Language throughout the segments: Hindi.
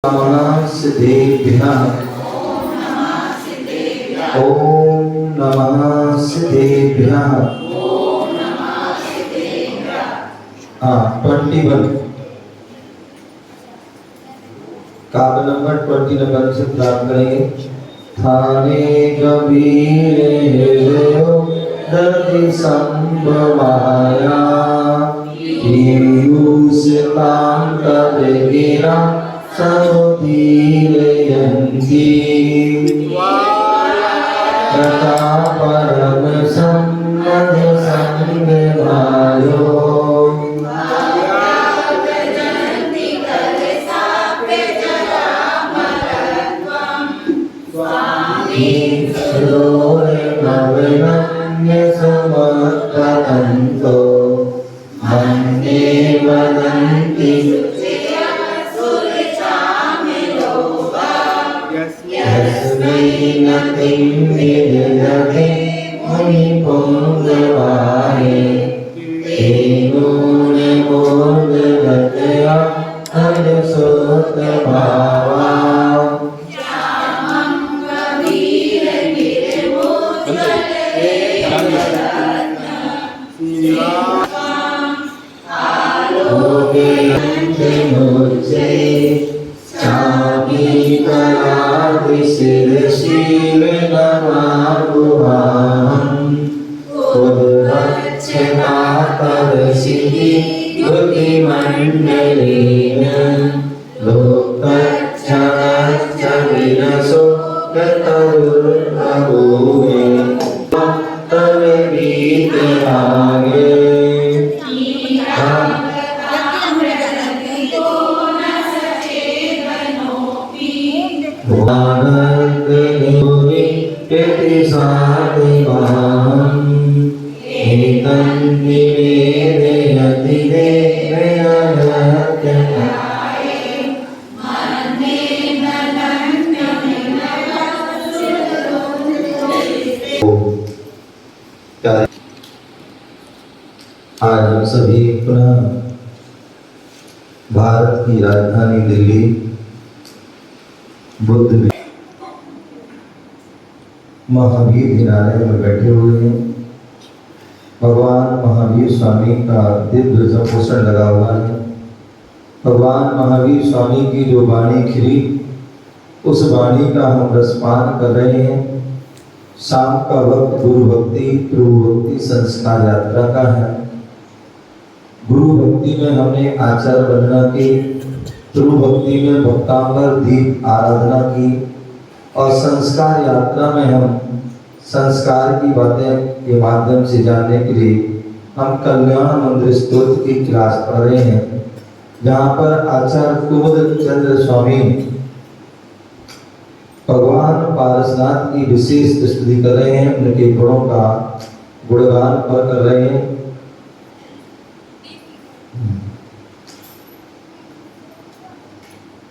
नमः सिद्धेभ्यः। ओम नमः सिद्धेभ्यः। हाँ 21 काव्य नंबर 20 नंबर से प्राप्त करेंगे। थाने कबीरे दर्द संभवाया पीयूष काम कर गिरा समुदीरयन्ती तथा परम सम्मद संगमायो समर्पयन्तो वन्दे वदन्ति यस्मै नतिं विदधे मुनिपुङ्गवाय तेनो निमोदगतया हरसोत्तभावा मुझे चाबी कला शिरशील नमागुहाम उद्भक्षता तरसिति युति मंडलेन लोकच्छनच्छ विनसो गतरुर्भूये तव वीतरागे आनंद निधि प्रति साधिमाम एतं निवेदयति देवयज्ञाय आज हम सभी पुनः भारत की राजधानी दिल्ली बुद्ध महावीर जिनालय में बैठे हुए हैं। भगवान महावीर स्वामी का दिव्य संपोषण लगा हुआ है। भगवान महावीर स्वामी की जो वाणी खिली उस वाणी का हम रसपान कर रहे हैं। शाम का वक्त गुरु भक्ति प्रभु भक्ति संस्कार यात्रा का है। गुरु भक्ति में हमने आचार वंदना की, गुरु भक्ति में भक्तांबर दीप आराधना की और संस्कार यात्रा में हम संस्कार की बातें के माध्यम से जानने के लिए हम कल्याण मंदिर स्तोत्र की क्लास पढ़ रहे हैं, जहाँ पर आचार्य कुमुद चंद्र स्वामी भगवान पारसनाथ की विशेष स्तुति कर रहे हैं, उनके गुणों का गुणगान कर रहे हैं।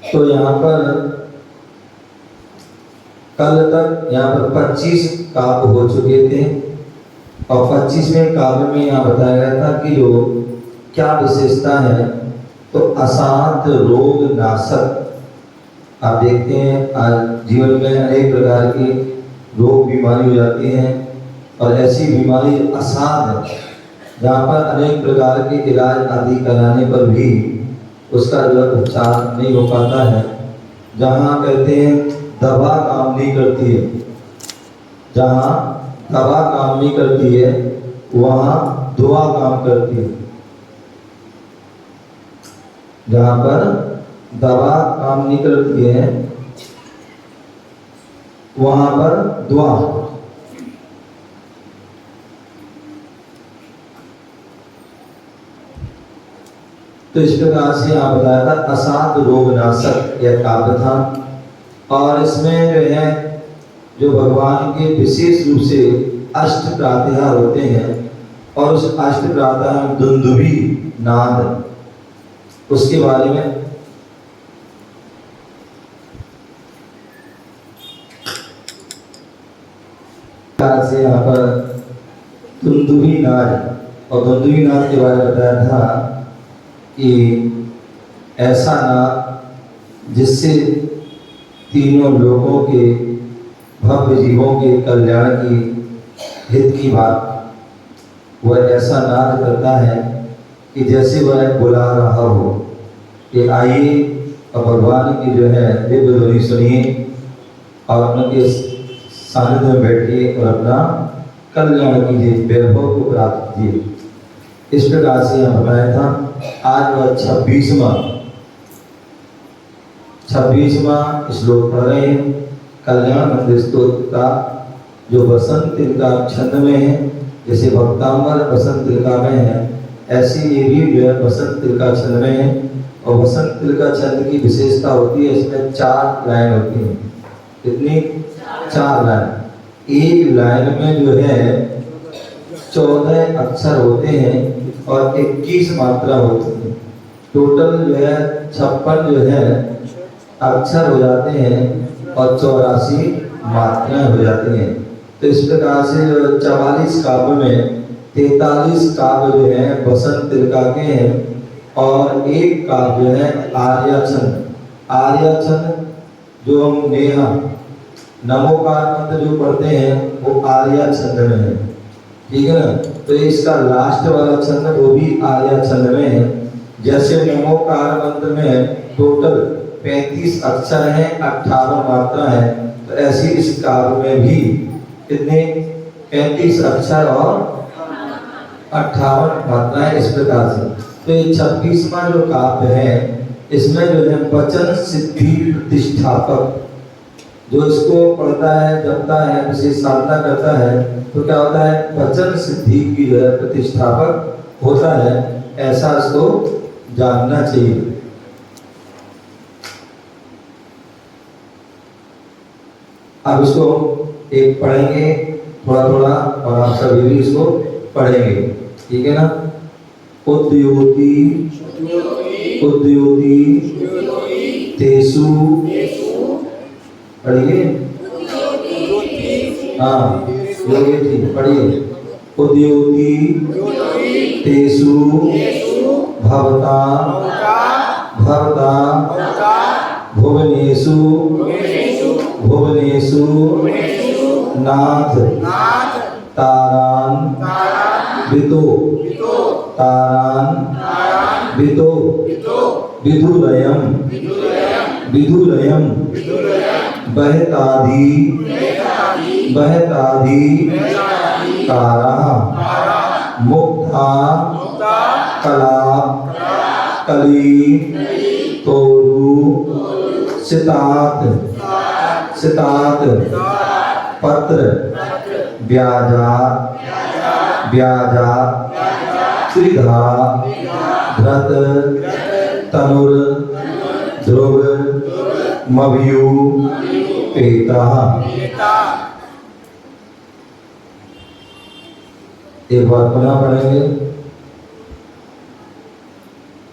तो यहाँ पर कल तक यहाँ पर 25 काव्य हो चुके थे और 25वें काव्य में यहाँ बताया गया था कि जो क्या विशेषता है। तो अशांत रोग नाशक, आप देखते हैं आज जीवन में अनेक प्रकार के रोग बीमारी हो जाती हैं और ऐसी बीमारी अशांत है जहाँ पर अनेक प्रकार के इलाज आदि कराने पर भी उसका जो उपचार नहीं हो पाता है। जहाँ कहते हैं दवा काम नहीं करती है, जहाँ दवा काम नहीं करती है वहाँ दुआ काम करती है। जहाँ पर दवा काम नहीं करती है वहाँ पर दुआ। तो इस प्रकार से यहाँ बताया था अशांत रोग नाशक यह काव्य था। और इसमें जो है जो भगवान के विशेष रूप से अष्ट प्रातिहार होते हैं और उस अष्ट प्रातिहार में दुंदुभी नाद उसके बारे में से यहाँ पर दुंदुभी नाद और दुंदुभी नाद के बारे में बताया था कि ऐसा नाद जिससे तीनों लोगों के भव्य जीवों के कल्याण की हित की बात वह ऐसा नाद करता है कि जैसे वह बुला रहा हो कि आइए और भगवान की जो है दिव्य ध्वनि सुनिए और उनके सानिध्य में बैठिए और अपना कल्याण कीजिए, वैभव को प्राप्त कीजिए। इस प्रकार से यहाँ बताया था। आज वह 26वां श्लोक पढ़ रहे हैं कल्याण मंदिर स्तोत्र का, जो बसंत तिलका छंद में है। जैसे भक्तांबर बसंत तिलका में है, ऐसी ये भी जो है बसंत तिलका छंद में है। और बसंत तिलका छंद की विशेषता होती है, इसमें 4 लाइन होती है। कितनी? 4 लाइन। एक लाइन में जो है 14 अक्षर होते हैं और 21 मात्रा होती है। टोटल जो है 56 जो है अक्षर हो जाते हैं और 84 मात्राएं हो जाती हैं। तो इस प्रकार से 44 काव्य में 43 काव्य जो है बसंत तिलका के हैं और एक काव्य है आर्याछंद। आर्याछंद जो हम नेहा नमोकार मंत्र जो पढ़ते हैं वो आर्याछंद में है, ठीक है ना। तो इसका लास्ट वाला छंद वो भी आर्याछंद में है। जैसे नमोकार मंत्र में टोटल 35 अक्षर हैं, 58 मात्रा है, तो ऐसी इस काव्य में भी कितने 35 अक्षर और 58 मात्राएं इस प्रकार से। तो ये 26वां जो काव्य है इसमें जो है वचन सिद्धि प्रतिष्ठापक, जो इसको पढ़ता है जपता है विशेष साधना करता है तो क्या होता है, वचन सिद्धि की जो है प्रतिष्ठापक होता है, ऐसा इसको जानना चाहिए। अब इसको एक पढ़ेंगे थोड़ा थोड़ा और आप सभी भी इसको पढ़ेंगे, ठीक है ना। उद्योति उद्योति तेसु, पढ़िए। हाँ योगी पढ़िए। उद्योति तेसु भवता भवता भुवनेषु भुवनेषु नाथ तारान वितो तारान वितो विधुरयम विधुरयम बहतादि बहतादि तारा मुक्ता कला कली तोरु सितात सितात पत्र व्याजात व्याजात त्रिधा धृत तनुर ध्रुव मभ्यु पेता। एक बार पुनः पढ़ेंगे,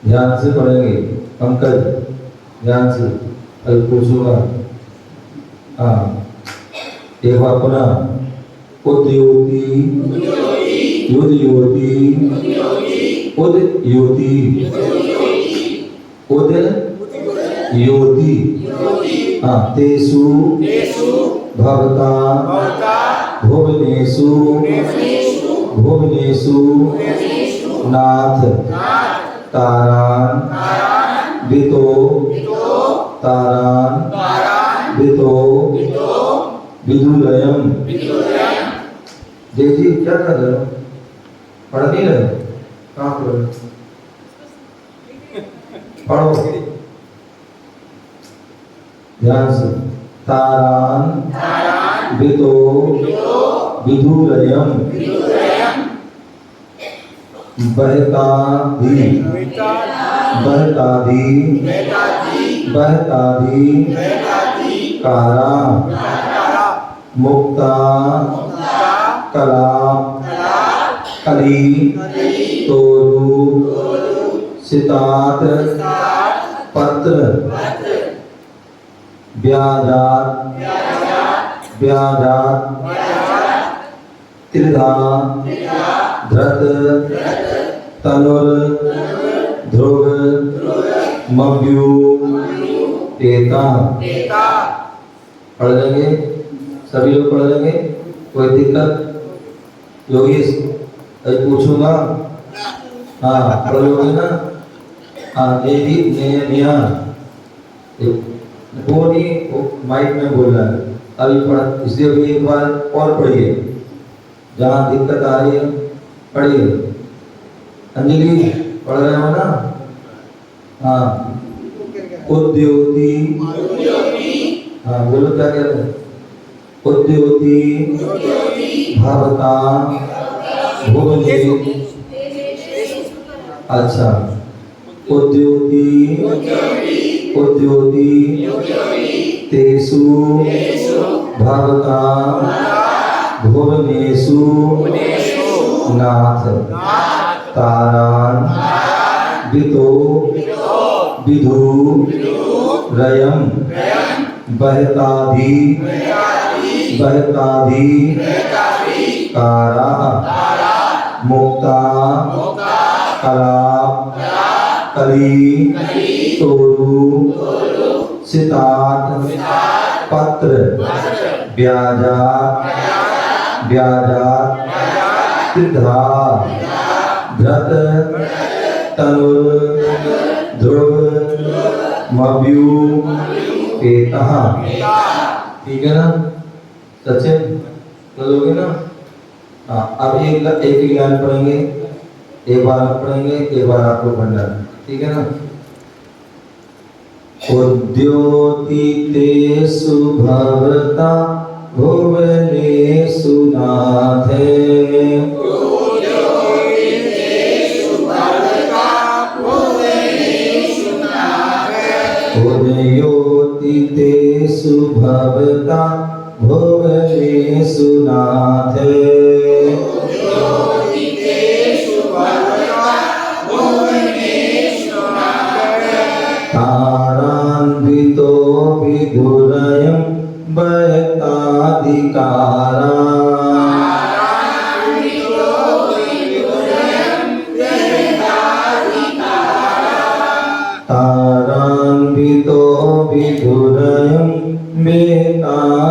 ध्यान से पढ़ेंगे। पंकज ध्यान से कल पूछूंगा। हाँ एक बार पुनः। उद्योति उद्योति उद्योति उद्योति हाँ तेसु भवता भुवनेषु भुवनेषु नाथ तारान वितो तारान वितो विधुरयम। देखिए क्या कर रहे हो, पढ़ नहीं रहे, कहाँ पढ़ रहे, पढ़ो ध्यान से। तारान वितो विधुरयम बहतादि बहतादि बहतादि कारा मुक्ता कला कली तोरु सितात पत्र व्याजात व्याजात त्रिधा धृत तनुर ध्रुव मभ्यु पेता। पढ़ लेंगे, सभी लोग पढ़ लेंगे, कोई दिक्कत? योगेश पूछूंगा, हाँ पढ़ लोगे ना? हाँ देवी निया वो नहीं, वो माइक में बोल रहा है अभी पढ़, इसलिए भी एक बार और पढ़िए, जहाँ दिक्कत आ रही है पढ़िए। अंजलि पढ़ रहे हो ना? हाँ उद्योगी, हाँ बोलो क्या कह रहे हैं? उद्योगी भवता भुवने, अच्छा उद्योगी तेषु भवता भुवनेषु नाथ तारान वितो विधु रयम बहताधि कारा मुक्ता कला कली तोरु सितात पत्र ब्याजा त्रिधा धृत तनुर ध्रुव मव्यू पेतः। ठीक है ना? सचिन चलोगे ना? हाँ अब एक ही लाइन पढ़ेंगे, एक बार आप पढ़ेंगे, एक बार आप लोग भंडार, ठीक है ना? उद्योतितेषु भवता भुवनेषु नाथे उद्योतितेषु भवता भुवनेषु नाथे तारान्वितो विधुरयं बहताधिकारा तारान्वितो विधुरयं बहताधिकारा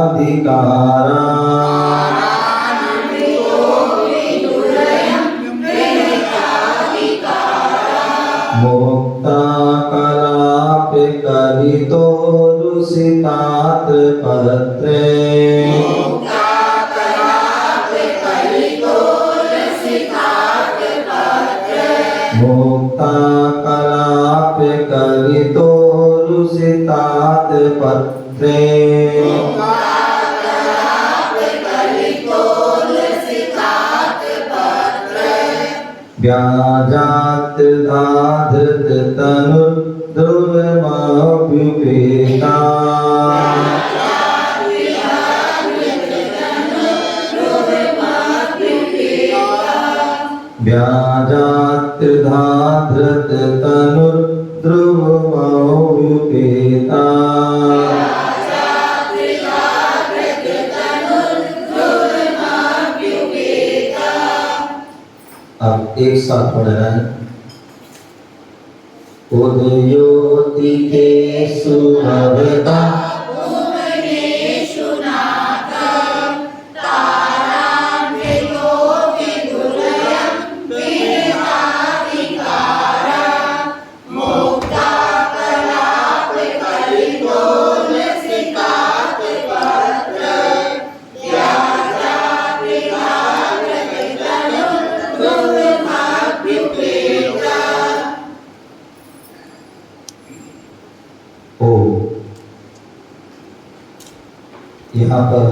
मुक्ता कलाप कलितो रुसितात पत्रे मुक्ता कलाप कलितो रुसितात पत्रे व्याजात धाधृत तनु ध्रुवमभ्युपेता व्याजात धाधृत तनु ध्रुवमभ्युपेता। अब एक साथ पढ़ना है। उद्योतितेषु भवता भुवनेषु नाथ तारान्वितो विधुरयं बहताधिकारा मुक्ता कलाप कलितो रसितात पत्र यहाँ पर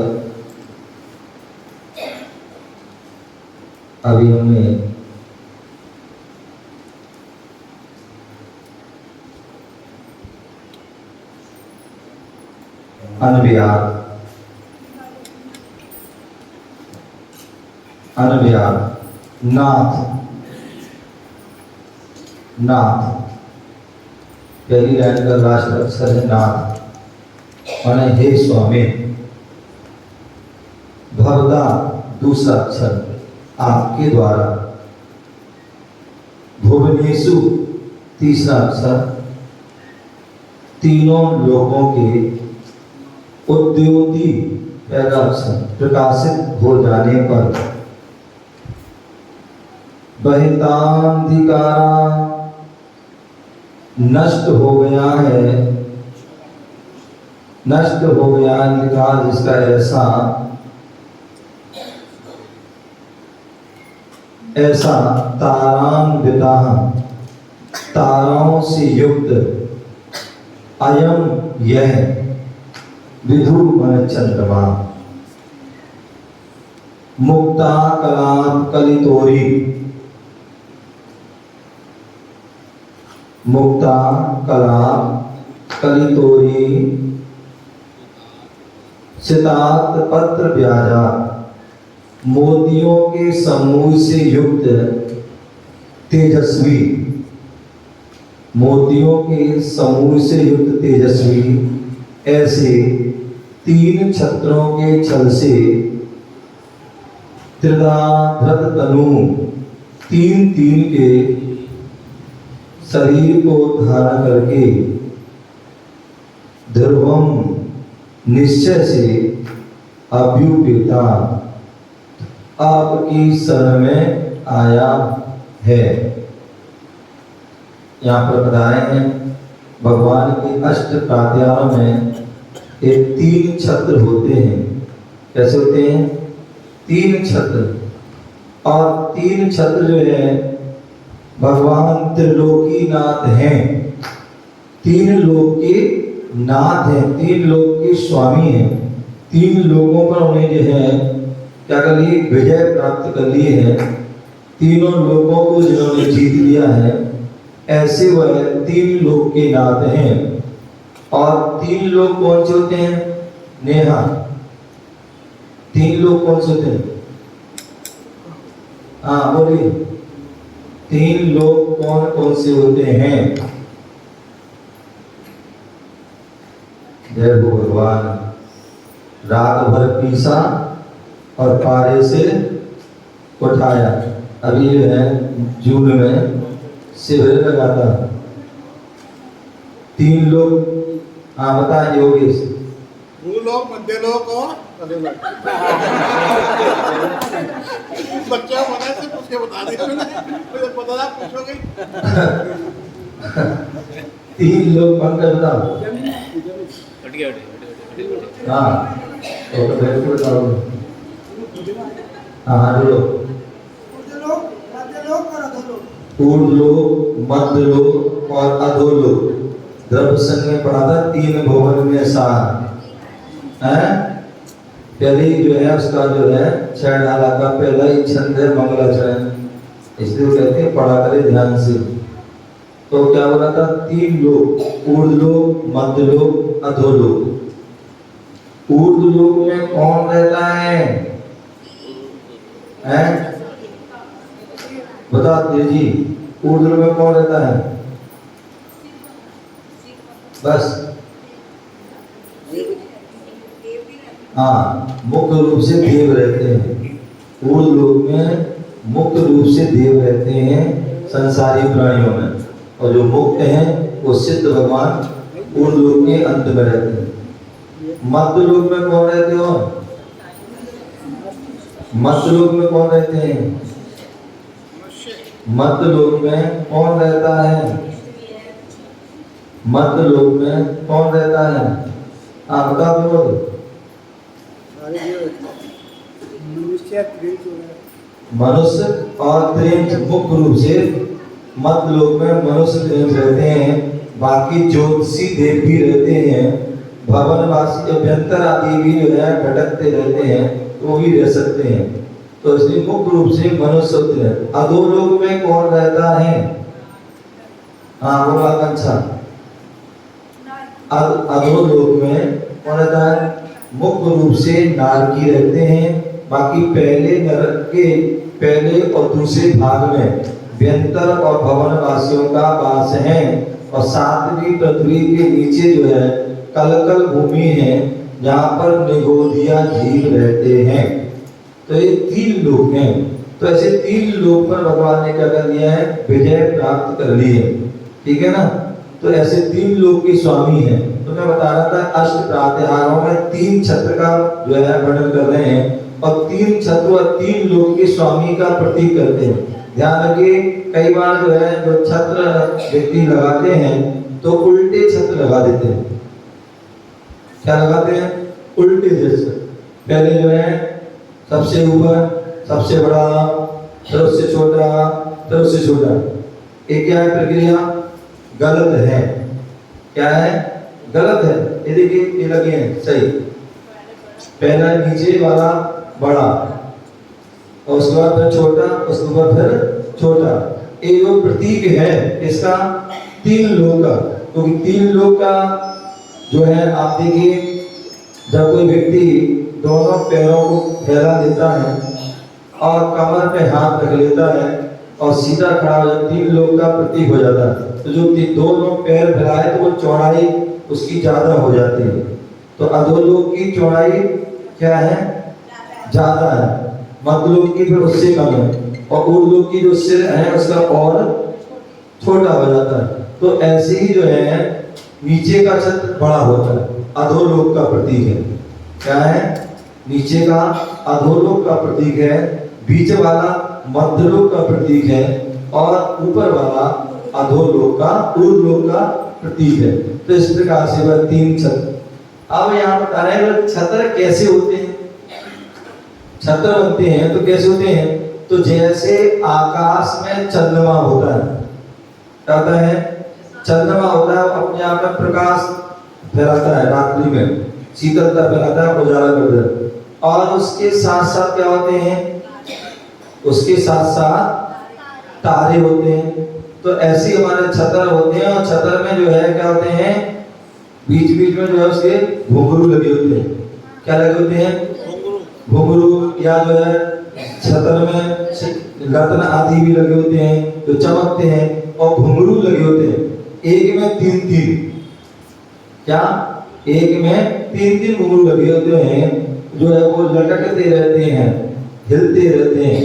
अभी हमने अनव्यार नाथ पहली लाइन का लास्ट अक्षर है नाथ, माने हे स्वामी। भवदा दूसरा अक्षर आपके द्वारा, भुवनेषु तीसरा अक्षर, तीनों लोगों के उद्योति प्रकाशित हो जाने पर बहितांधिकारा नष्ट हो गया है, नष्ट हो गया अंधकार जिसका ऐसा तारान्विता ताराओं से युक्त अयम यह विधुमन चंद्रमा मुक्ता कलाप कलितोरी मुक्ता कलाप कलितोरी सितात पत्र ब्याजा मोतियों के समूह से युक्त तेजस्वी मोतियों के समूह से युक्त तेजस्वी ऐसे तीन छत्रों के छल से त्रिदाधृत तनु तीन तीन के शरीर को धारण करके ध्रुवम निश्चय से अभ्युपेता आपकी शरण में आया है। यहाँ पर बताए हैं भगवान के अष्ट प्रात्यारों में ये तीन छत्र होते हैं। कैसे होते हैं? तीन छत्र। और तीन छत्र जो है भगवान त्रिलोकी नाथ हैं, तीन लोक के नाथ हैं, तीन लोक के स्वामी हैं। तीन लोगों पर उन्हें जो है क्या कर लिए? विजय प्राप्त कर लिए हैं। तीनों लोगों को जिन्होंने जीत लिया है, ऐसे वह तीन लोक के नाथ हैं। और तीन लोग कौन से होते हैं? नेहा, तीन लोग कौन से होते हैं? हाँ बोलिए, तीन लोग कौन कौन से होते हैं? जय हो भगवान। रात भर पीसा और पारे से उठाया। अभी जो है जून में शिविर लगाता। तीन लोग, हाँ बताए योगेश। भूलोक, मध्य लोक और बच्चा बना से पूछ के बता दिया मैंने, मुझे पता था पूछोगे। तीन लोग बनकर बताओ। हाँ तो बैठ बताओ। हाँ जोड़ो। पूर्ण लोक, मध्य लोक और अधोलोक। द्रव्य संघ में पढ़ा था तीन भवन में सार है। पहली जो है उसका जो है छह डाला का पहला ही छंद है मंगलाचरण, इसलिए कहते हैं पढ़ा करे ध्यान से। तो क्या बोला था? तीन लोक, ऊर्ध्व लोक, मध्य लोक, अधोलोक। ऊर्ध्व लोक में कौन रहता है? बता दीजिए, ऊर्ध्व में कौन रहता है? बस हाँ, मुख्य रूप से देव रहते हैं। ऊर्ध्व लोक में मुख्य रूप से देव रहते हैं संसारी प्राणियों में, और जो मुक्त हैं वो सिद्ध भगवान ऊर्ध्व लोक के अंत में रहते हैं। मध्य लोक में कौन रहते हो? मध्य लोक में कौन रहते हैं? मध्य लोक में कौन रहता है? मध्य लोक में कौन रहता है? आप बता दो। मनुष्य और त्रिंच मुख्य रूप से मध्य लोक में मनुष्य त्रिंच रहते हैं। बाकी ज्योतिषी देव भी रहते हैं, भवनवासी अभ्यंतर आदि भी जो है भटकते रहते हैं, वो भी रह सकते हैं। तो इसलिए मुख्य रूप से मनुष्य होते हैं। अधोलोक में कौन रहता है? हाँ बोला कंसा। अधोलोक में कौन रहता है? मुख्य रूप से नारकी रहते हैं। बाकी पहले नरक के पहले और दूसरे भाग में व्यंतर और भवनवासियों का वास है, और सातवीं पृथ्वी के नीचे जो है कलकल भूमि है, जहाँ पर निगोदिया जीव रहते हैं। तो ये तीन लोक हैं। तो ऐसे तीन लोक पर भगवान ने क्या कर लिया है? विजय प्राप्त कर ली है। ठीक है ना? तो ऐसे 3 लोक के स्वामी हैं। तो मैं बता रहा था अष्ट प्रातिहारों में 3 छत्र का जो है वर्णन कर रहे हैं और 3 छत्र और 3 लोक के स्वामी का प्रतीक करते हैं। ध्यान रखिए, कई बार जो है जो छत्र व्यक्ति लगाते हैं तो उल्टे छत्र लगा देते हैं। क्या लगाते हैं? उल्टे जैसे। पहले जो है सबसे ऊपर सबसे बड़ा, फिर उससे छोटा, फिर उससे छोटा। ये क्या है प्रक्रिया? गलत है। क्या है? गलत है। ये देखिए, ये लगे हैं सही। पहला नीचे वाला बड़ा और उसके बाद फिर छोटा, उसके बाद फिर छोटा। ये जो प्रतीक है इसका 3 लोक का, क्योंकि 3 लोक का जो है आप देखिए, जब कोई व्यक्ति दोनों पैरों को फैला देता है और कमर पे हाथ रख लेता है और सीधा खड़ा हो जाता है, 3 लोक का प्रतीक हो जाता है। तो जो दोनों पैर फैलाए तो वो चौड़ाई उसकी ज्यादा हो जाती है। तो अधोलोक की चौड़ाई क्या है? ज्यादा है। मध्यलोक की फिर उससे कम है और ऊर्ध्वलोक की जो सिर है उसका और छोटा हो जाता है। तो ऐसे ही जो है नीचे का छत्र बड़ा होता है, अधोलोक का प्रतीक है। क्या है? नीचे का अधोलोक का प्रतीक है, बीच वाला मध्यलोक का प्रतीक है और ऊपर वाला अधोलोक का, ऊर्ध्वलोक का प्रतीक है। तो इस प्रकार से वह 3 छत्र। अब यहाँ बता रहे हैं छत्र कैसे होते हैं। छत्र बनते हैं तो कैसे होते हैं? तो जैसे आकाश में चंद्रमा होता है, क्या होता है? चंद्रमा होता है, अपने आप में प्रकाश फैलाता है, रात्रि में शीतलता फैलाता है, उजाला कर देता है। और उसके साथ साथ क्या होते हैं? उसके साथ साथ तारे होते हैं। तो ऐसे हमारे छतर होते हैं और छतर में जो है क्या होते हैं? बीच बीच में जो है उसके घुंघरू लगे होते हैं। क्या लगे होते हैं? घुंघरू, या जो है छतर में रत्न आदि भी लगे होते हैं जो चमकते हैं और घुंघरू लगे होते हैं। एक में 3-3, क्या? एक में 3-3 घुंघरू लगे होते हैं जो है वो लटकते रहते हैं, हिलते रहते हैं।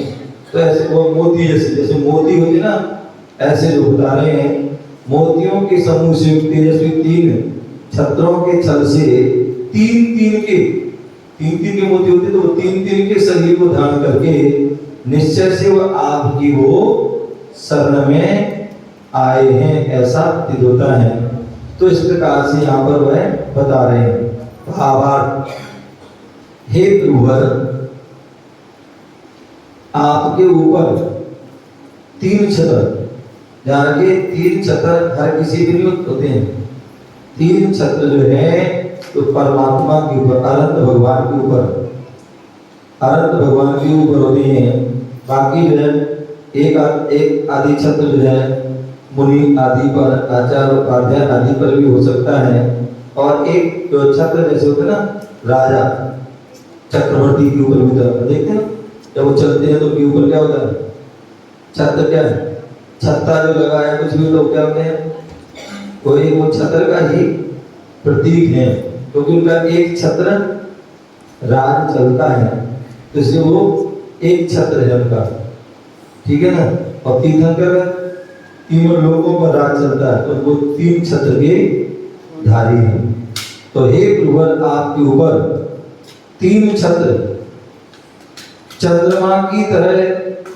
तो ऐसे वो मोती जैसे मोती होते ना, ऐसे जो बता रहे हैं मोतियों के समूह से तेजस्वी 3 छत्रों के छल से 3-3 के मोती होते, तो 3-3 के शरीर को धारण करके निश्चय से वह आपकी वो शरण में आए हैं, ऐसा प्रतीत होता है। तो इस प्रकार से यहाँ पर वह बता रहे हैं। भावार्थ, हे प्रभुवर, आपके ऊपर 3 छत्र, जान के 3 छत्र हर किसी के लिए होते हैं। 3 छत्र जो है तो परमात्मा के ऊपर, अनंत भगवान के ऊपर, अनंत भगवान के ऊपर होते हैं। बाकी जो है एक आदि छत्र जो है मुनि आदि पर, आचार्य उपाध्याय आदि पर भी हो सकता है। और एक जो छत्र जैसे होते हैं ना, राजा चक्रवर्ती के ऊपर भी होता है। देखते हैं जब वो चलते हैं तो उनके ऊपर क्या होता है? छत्र। क्या है? छत्ता जो लगा है कुछ भी तो क्या होते हैं? कोई वो छत्र का ही प्रतीक है, क्योंकि उनका एक छत्र राज चलता है, तो इसलिए वो एक छत्र है उनका। ठीक है ना? और तीर्थंकर तीनों लोगों पर राज चलता है, तो वो 3 छत्र के धारी हैं। तो हे प्रभु, आपके ऊपर 3 छत्र चंद्रमा की तरह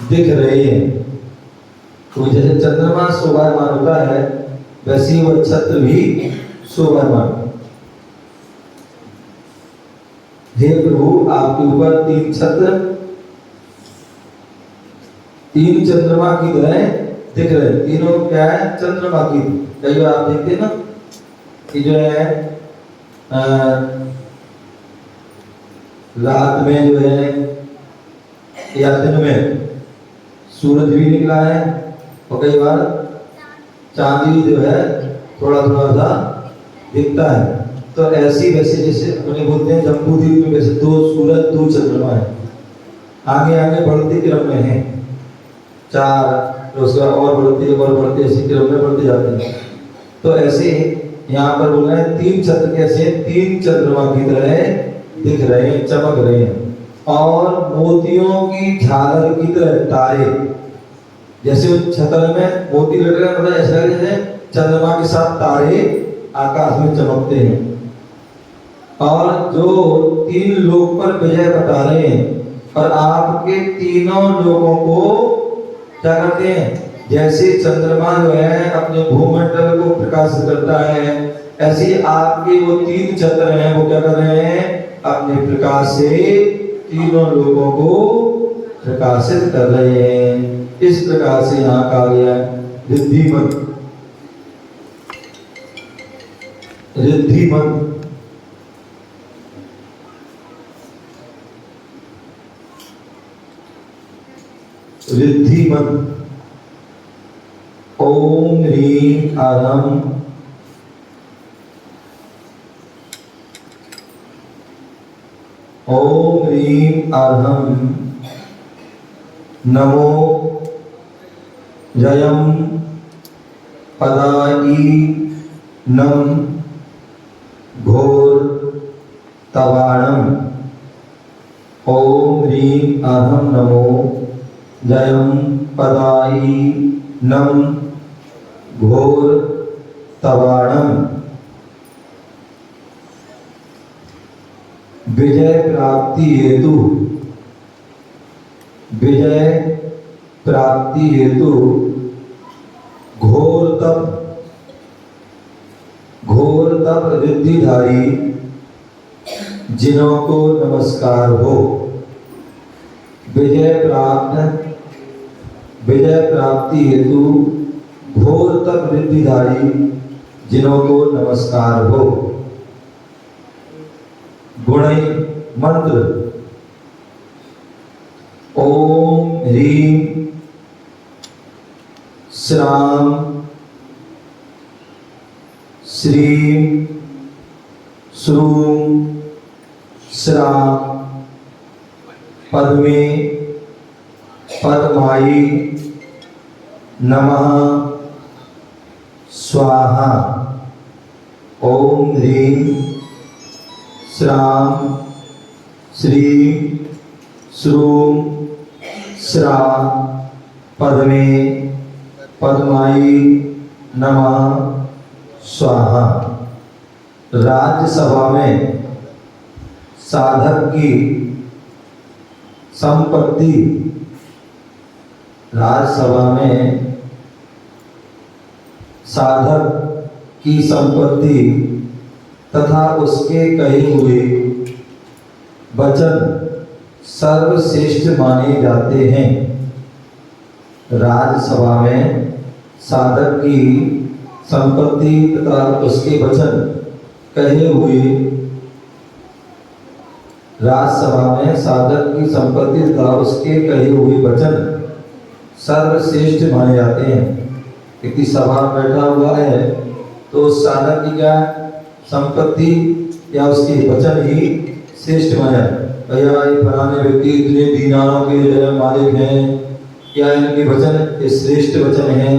दिख रहे हैं। तो जैसे चंद्रमा शोभायमान होता है वैसे वह छत्र भी शोभायमान। हे प्रभु, आपके ऊपर 3 छत्र 3 चंद्रमा की तरह दिख रहे हैं। तीनों क्या है? चंद्रमा की। कई बार आप देखते हैं ना कि जो है रात में जो है या दिन में सूरज भी निकला है और कई बार चांदी जो है थोड़ा थोड़ा सा दिखता है। तो ऐसी वैसे जैसे अपने बोलते हैं जम्बूद्वीप में वैसे 2 सूरज 2 चंद्रमा है, आगे आगे बढ़ते क्रम में है 4, तो उसका और बढ़ते ऐसे क्रम में बढ़ते जाते हैं। तो ऐसे यहाँ पर बोल रहे हैं 3 छत्र कैसे? 3 चंद्रमा की तरह दिख रहे हैं, चमक रहे हैं। और मोतियों की झालर की तरह तारे, जैसे छत्र में मोती लग रहे हैं, मतलब ऐसा जैसे चंद्रमा के साथ तारे आकाश में चमकते हैं। और जो 3 लोक पर विजय बता रहे हैं, और आपके तीनों लोगों को क्या करते हैं, जैसे चंद्रमा जो है अपने भूमंडल को प्रकाशित करता है, ऐसे आपके वो 3 छत्र हैं, वो क्या कर रहे हैं, अपने प्रकाश से तीनों लोगों को प्रकाशित कर रहे हैं। इस प्रकार से यहाँ कहा गया रिद्धिमत, रिद्धिमत रिद्धिमत। ओम ह्रीं आरम ओम ह्रीं अर्हं नमो जयं पदाई नम घोर तवाणम। ओम ह्रीं अर्हं नमो जयं पदाई नम घोर तवाणम। विजय प्राप्ति हेतु, विजय प्राप्ति हेतु घोर तप रिद्धिधारी जिन्हों को नमस्कार हो। विजय प्राप्ति हेतु घोर तप रिद्धिधारी जिन्हों को नमस्कार हो। गुणई मंत्र। ओम ह्रीं श्राम श्रीं श्रूं श्रां पद्मे पद्मायी नमः स्वाहा। ओम ह्रीं श्रां श्रीं श्रूं श्रां पद्मे पद्मायी नमः स्वाहा। राज्यसभा में साधक की संपत्ति, राज्यसभा में साधक की संपत्ति तथा उसके कहे हुए वचन सर्वश्रेष्ठ माने जाते हैं। राज्यसभा में साधक की संपत्ति तथा उसके वचन कहे हुए, राज्यसभा में साधक की संपत्ति तथा उसके कहे हुए वचन सर्वश्रेष्ठ माने जाते हैं। क्योंकि सभा में बैठा हुआ है तो उस साधक की क्या संपत्ति या उसके वचन ही श्रेष्ठ माने। भैया ये फलाने व्यक्ति इतने दीनारों के जो है मालिक हैं, या इनके वचन श्रेष्ठ वचन हैं,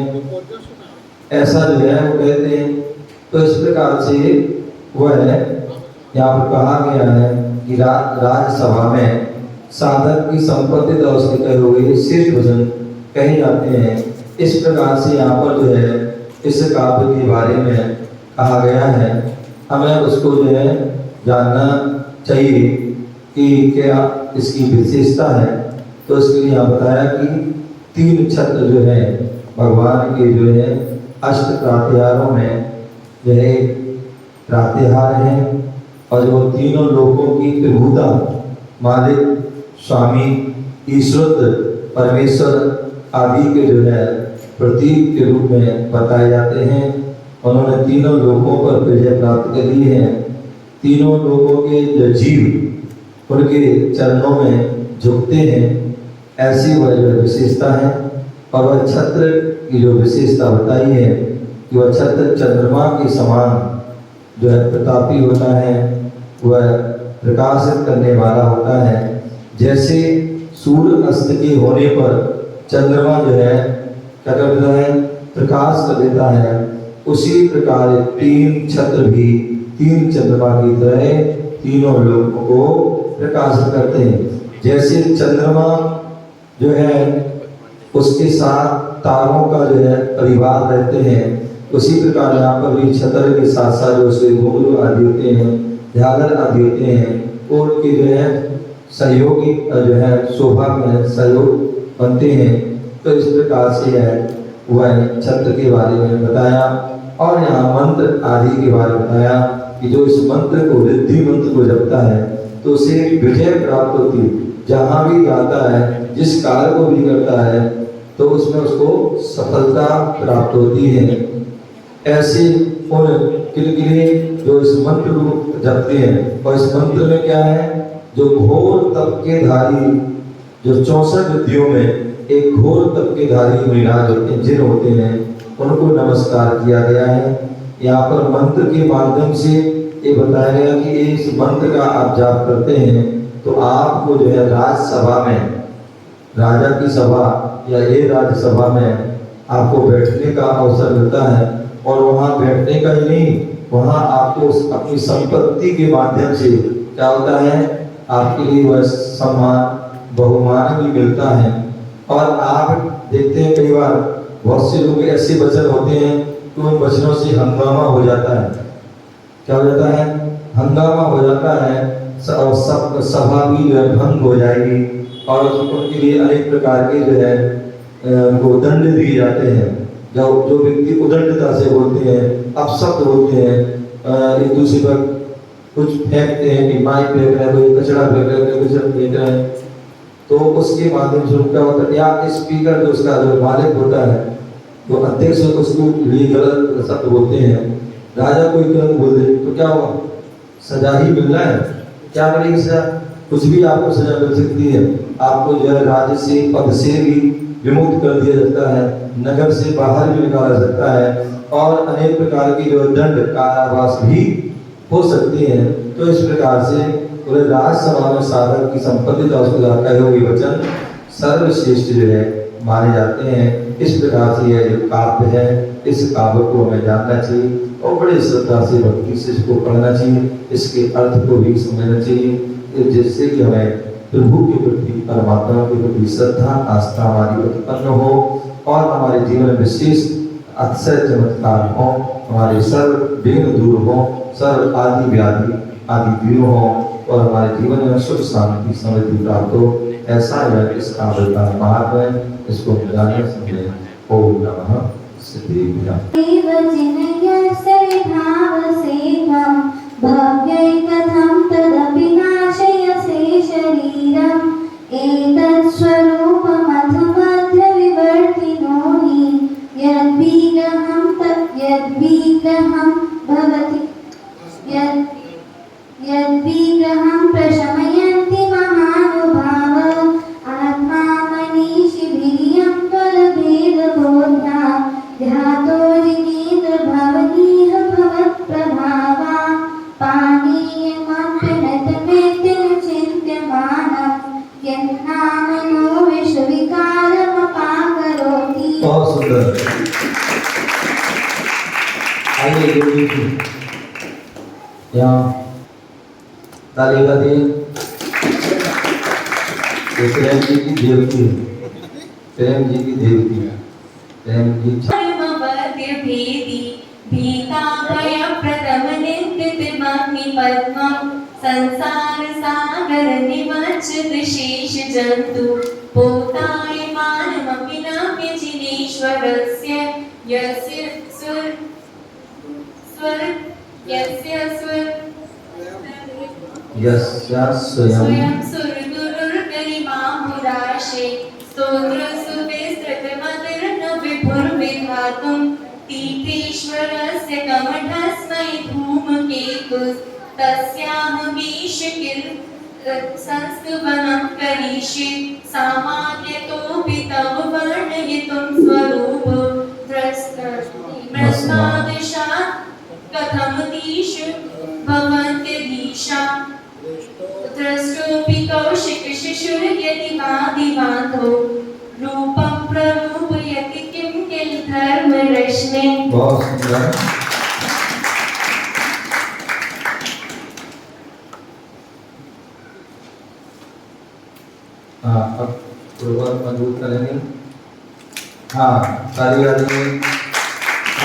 ऐसा जो है वो कहते हैं। तो इस प्रकार से वह यहाँ पर कहा गया है कि राज्यसभा में साधक की संपत्ति तथा उसके कहे हुए श्रेष्ठ वचन कहे जाते हैं। इस प्रकार से यहाँ पर जो है इस काव्य के बारे में कहा गया है। हमें उसको जो है जानना चाहिए कि क्या इसकी विशेषता है। तो इसके लिए यहाँ बताया कि 3 छत्र जो है भगवान के जो है अष्ट प्रात्याहारों में जो है प्रात्याहार हैं, और जो तीनों लोकों की प्रभुता मालिक स्वामी ईश्वर परमेश्वर आदि के जो है प्रतीक के रूप में बताए जाते हैं। उन्होंने तीनों लोकों पर विजय प्राप्त कर ली है। तीनों लोकों के जो जीव उनके चरणों में झुकते हैं, ऐसी वह विशेषता है। और वह छत्र की जो विशेषता बताई है कि वह छत्र चंद्रमा के समान जो है प्रतापी होता है, वह प्रकाशित करने वाला होता है। जैसे सूर्य अस्त के होने पर चंद्रमा जो है क्या करता है, प्रकाश कर देता है, उसी प्रकार 3 छत्र भी 3 चंद्रमा की तरह तीनों लोगों को प्रकाशित करते हैं। जैसे चंद्रमा जो है उसके साथ तारों का जो है परिवार रहते हैं, उसी प्रकार यहाँ पर भी छतर के साथ साथ जो से घुंघरू आदि होते हैं, झालर आदि होते हैं, उनके जो है सहयोगी जो है शोभा में सहयोग बनते हैं। तो इस प्रकार से है वह छत्र के बारे में बताया और यहाँ मंत्र आदि के बारे में बताया कि जो इस मंत्र को रिद्धि मंत्र को जपता है तो उसे विजय प्राप्त होती है। जहाँ भी जाता है, जिस कार्य को भी करता है तो उसमें उसको सफलता प्राप्त होती है। ऐसे उन किलकिले जो इस मंत्र को जपते हैं, और इस मंत्र में क्या है, जो घोर तप के धारी, जो 64 विद्यों में एक घोर तप के धारी मुनिराज होते हैं, जिन होते हैं, उनको नमस्कार किया गया है। यहाँ पर मंत्र के माध्यम से ये बताया गया कि इस मंत्र का आप जाप करते हैं तो आपको जो है राजसभा में, राजा की सभा या ये राज्यसभा में आपको बैठने का अवसर मिलता है। और वहाँ बैठने का ही नहीं, वहाँ आपको अपनी संपत्ति के माध्यम से क्या होता है, आपके लिए वह सम्मान बहुमान भी मिलता है। और आप देखते हैं कई बार बहुत से लोग ऐसे वचन होते हैं कि उन वचनों से हंगामा हो जाता है। क्या हो जाता है, हंगामा हो जाता है और सब सभा भी जो है भंग हो जाएगी और उनके लिए अनेक प्रकार के जो है उनको दंड दिए जाते हैं। जो व्यक्ति उदंडता से बोलते हैं, अपशब्द बोलते हैं, एक दूसरे पर कुछ फेंकते हैं कि माइक फेंक रहे हैं, कोई कचरा फेंक रहे हैं, कुछ फेंक रहे हैं, तो उसके माध्यम से क्या होता है, या स्पीकर जो उसका जो मालिक होता है, तो अध्यक्ष उसको लिए गलत शब्द बोलते हैं, राजा कोई गलत बोल दे तो क्या हुआ, सजा ही मिल रहा है। क्या मिलेगी सजा, कुछ भी आपको सजा मिल सकती है। आपको जो है राज्य से, पद से भी विमुक्त कर दिया जाता है, नगर से बाहर भी निकाला जा सकता है और अनेक प्रकार की जो दंड कारावास भी हो सकती है। तो इस प्रकार से पूरे राज्यसभा में साधक की संपत्ति का उसको कहे हुए वचन सर्वश्रेष्ठ जो है माने जाते हैं। इस प्रकार से यह जो काव्य है, इस काव्य को हमें जानना चाहिए और बड़े श्रद्धा से भक्ति से इसको पढ़ना चाहिए, इसके अर्थ को भी समझना चाहिए, जिससे कि हमें प्रभु के प्रति, परमात्मा के प्रति श्रद्धा आस्था हमारी उत्पन्न हो और हमारे जीवन में विशेष अतिशय चमत्कार हो, हमारे सर्व विघ्न दूर हो, सर्व आदि व्याधि आदि दूर हो और हमारे जीवन में सुख शांति समृद्धि प्राप्त हो। ऐसा है इस काव्य का महत्व है, इसको जाने समझे। ओम नमः सिद्धेभ्यः। भव्यैकथं तदपि नाशयसे शरीरम् एतत् स्वरूपमधमध्यविवर्तिनो हि यद्विग्रहं भवति यद्विग्रहं प्रशमयन्ति महानुभाव आत्मा मनीषिभिर्यं त्वरभेदबोधा ध्यातो जिनेन्द्रभवनीह भवत्प्रभावा पानीयमप्यनतमेतिन चिन्त्यमानं यन्नामनो विषविकारमपाकरोति। बहुत सुंदर। आइए गुरु जी यहाँ ताली बजाते हैं। प्रेम जी की देवती, प्रेम जी की देवती, प्रेम जी संसार सागर निमज्जित शेष जंतु पोतायमानमपि न व्यजिनेश्वरस्य यस्य स्वयं सुरगुरुर्गरिमाहुराशे स्तोत्रसुविस्तृतमतिर्न विभुर्विधातुं तीर्थेश्वरस्य कमठस्मै धूमकेतुस् तस्याहमीशकिल् करिष्ये सामान्यतोऽपि तव वर्णयितुं स्वरूप प्रस्तादिशात् कथमतीषु भवन्त्यधीशा द्रष्टोऽपि कौशिकशिशुर्यतिवादिवादो रूपं प्ररूपयति किं किल धर्मरश्मे। बहुत सुंदर। हाँ, अब शुरुआत मजबूत करेंगे। हाँ, ताली बजाएंगे।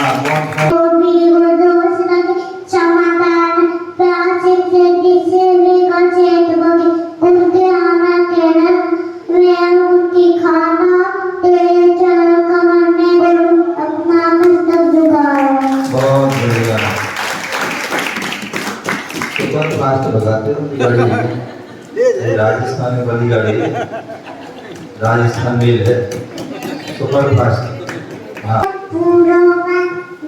हाँ कौन सा? गोपी गोदोस लगे समाधान प्राचित से किसी भी को चेत बोगे उनके आना केरल वे उनकी खाना तेरे चरण कमर में गुरु अपना मस्तक झुकाया। बहुत बढ़िया। सुपर फास्ट भगाते हो गाड़ी में। राजस्थान में बड़ी गाड़ी है, राजस्थान मेल है, सुपर फास्ट। हाँ पूर्वों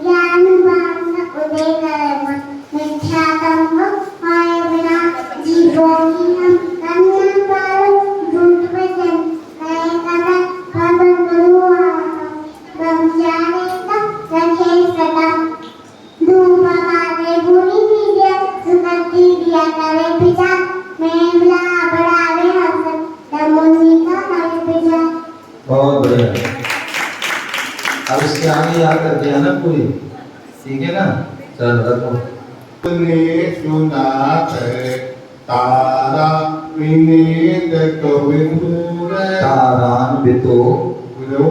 ज्ञान वाण उदय कर्म मिथ्या कर्म माया बिना जीवों की हम कन्या काल झूठ वचन नए कदम भवन गुरुआन ब्रह्मचारी का रखे सदा धूप मारे बुरी विद्या सुगति दिया करे पिता मेला बढ़ावे हसन तमुनि का नए पिता। बहुत बढ़िया। अब इसके आगे याद करके आना पूरी, ठीक है ना? चल रखो। ने सुना तारा विनीत कविंदुर तारान्वितो विदो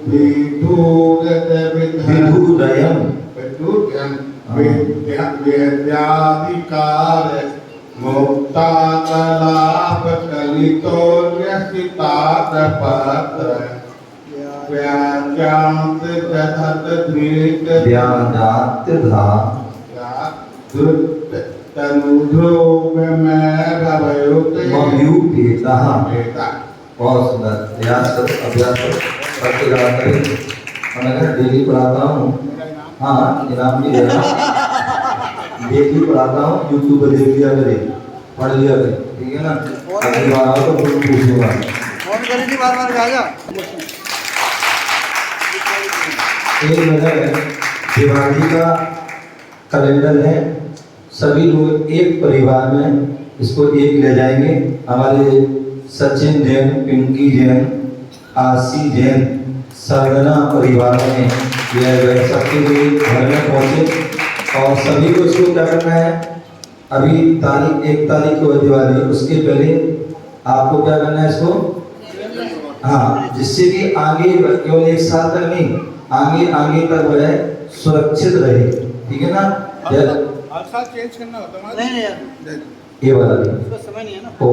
विदुरत विधुरयम् विदुरयम् विद्याधिकार मुक्ता कलाप कलितो व्यसितात पत्र व्याख्यात जथत धीत व्यादात्यधा दुत तनुध्रुव में भवयुत मभ्युपेतः। बेटा बहुत सुंदर। अभ्यास करो, अभ्यास करो, पढ़ते रहा करें। और अगर डेली पढ़ाता हूँ, हाँ इनाम भी देना। डेली पढ़ाता हूँ, यूट्यूब पर देख लिया करे, पढ़ लिया करे, ठीक है ना? अगली बार आओ तो फिर पूछूंगा। फोन करेंगे बार-बार आएगा। एक नजर दिवाली का कैलेंडर है, सभी लोग एक परिवार में इसको एक ले जाएंगे। हमारे सचिन जैन, पिंकी जैन, आशी जैन, सरगना परिवार में यह गए, सबके लिए घर में पहुँचे और सभी को इसको क्या करना है? अभी तारीख 1 तारीख को है दिवाली, उसके पहले आपको क्या करना है इसको? हाँ, जिससे कि आगे केवल 1 साल तक नहीं, आगे आगे तक वह सुरक्षित रहे, ठीक है ना? हर साल चेंज करना होता है। नहीं यार, ये वाला समय नहीं है ना। ओ